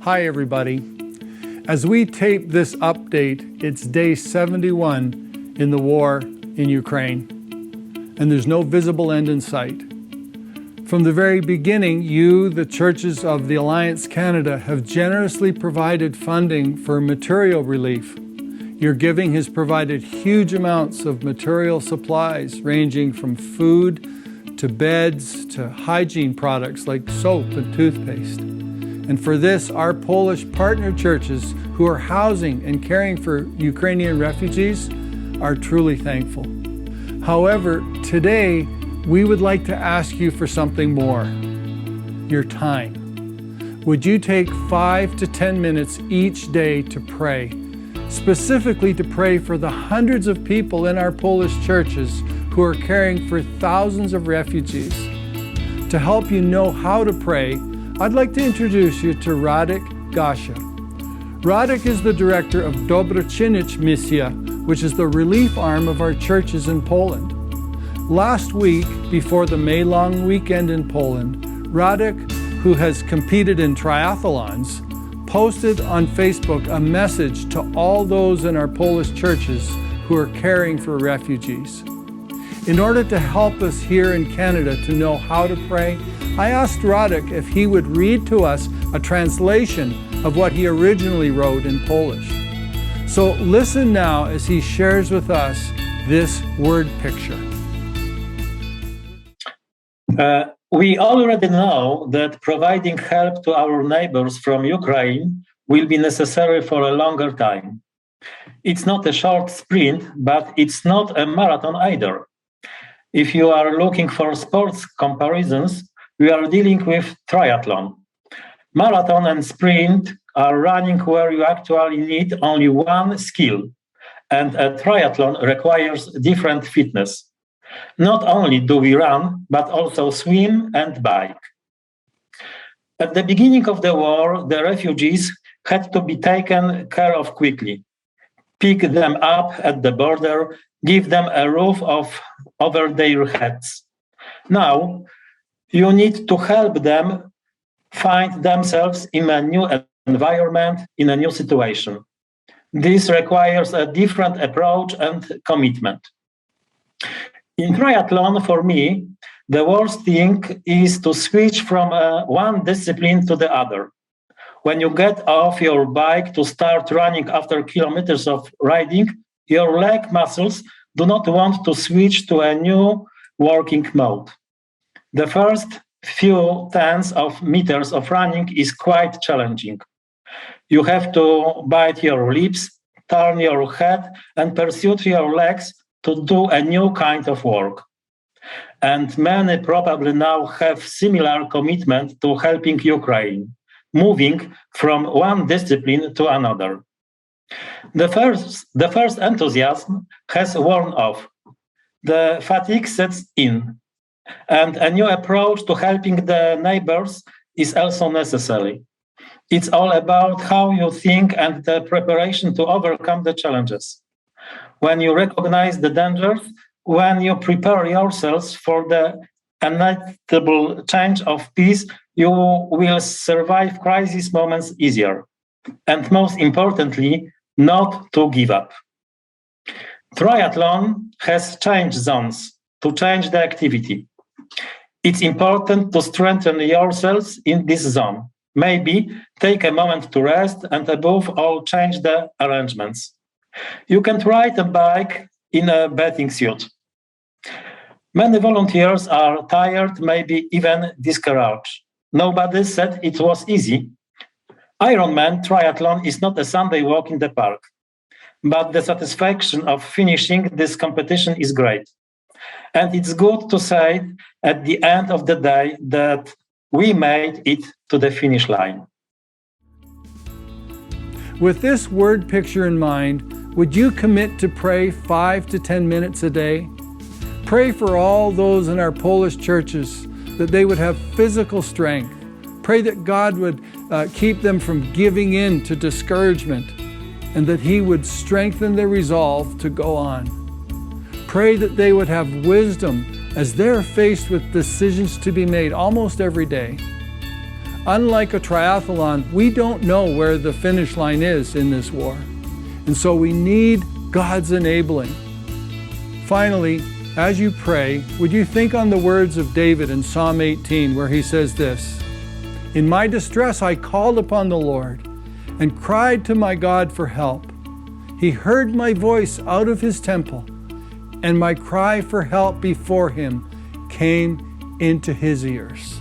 Hi, everybody. As we tape this update, it's day 71 in the war in Ukraine, and there's no visible end in sight. From the very beginning, you, the churches of the Alliance Canada, have generously provided funding for material relief. Your giving has provided huge amounts of material supplies, ranging from food to beds to hygiene products like soap and toothpaste. And for this, our Polish partner churches who are housing and caring for Ukrainian refugees are truly thankful. However, today, we would like to ask you for something more: your time. Would you take 5 to 10 minutes each day to pray, specifically to pray for the hundreds of people in our Polish churches who are caring for thousands of refugees? To help you know how to pray, I'd like to introduce you to Radek Gasha. Radek is the director of Dobroczyniec Misja, which is the relief arm of our churches in Poland. Last week, before the May long weekend in Poland, Radek, who has competed in triathlons, posted on Facebook a message to all those in our Polish churches who are caring for refugees. In order to help us here in Canada to know how to pray, I asked Radek if he would read to us a translation of what he originally wrote in Polish. So listen now as he shares with us this word picture. We already know that providing help to our neighbors from Ukraine will be necessary for a longer time. It's not a short sprint, but it's not a marathon either. If you are looking for sports comparisons, we are dealing with triathlon. Marathon and sprint are running where you actually need only one skill, and a triathlon requires different fitness. Not only do we run, but also swim and bike. At the beginning of the war, the refugees had to be taken care of quickly. Pick them up at the border, give them a roof over their heads. Now, you need to help them find themselves in a new environment, in a new situation. This requires a different approach and commitment. In triathlon, for me, the worst thing is to switch from one discipline to the other. When you get off your bike to start running after kilometers of riding, your leg muscles do not want to switch to a new working mode. The first few tens of meters of running is quite challenging. You have to bite your lips, turn your head, and pursue your legs to do a new kind of work. And many probably now have similar commitment to helping Ukraine, moving from one discipline to another. The first enthusiasm has worn off. The fatigue sets in, and a new approach to helping the neighbors is also necessary. It's all about how you think and the preparation to overcome the challenges. When you recognize the dangers, when you prepare yourselves for the inevitable change of peace, you will survive crisis moments easier. And most importantly, not to give up. Triathlon has change zones to change the activity. It's important to strengthen yourselves in this zone. Maybe take a moment to rest and above all change the arrangements. You can ride a bike in a bathing suit. Many volunteers are tired, maybe even discouraged. Nobody said it was easy. Ironman triathlon is not a Sunday walk in the park, but the satisfaction of finishing this competition is great. And it's good to say at the end of the day that we made it to the finish line. With this word picture in mind, would you commit to pray 5 to 10 minutes a day? Pray for all those in our Polish churches that they would have physical strength. Pray that God would keep them from giving in to discouragement and that He would strengthen their resolve to go on. Pray that they would have wisdom as they're faced with decisions to be made almost every day. Unlike a triathlon, we don't know where the finish line is in this war. And so we need God's enabling. Finally, as you pray, would you think on the words of David in Psalm 18, where he says this, "In my distress I called upon the Lord and cried to my God for help. He heard my voice out of his temple, and my cry for help before him came into his ears."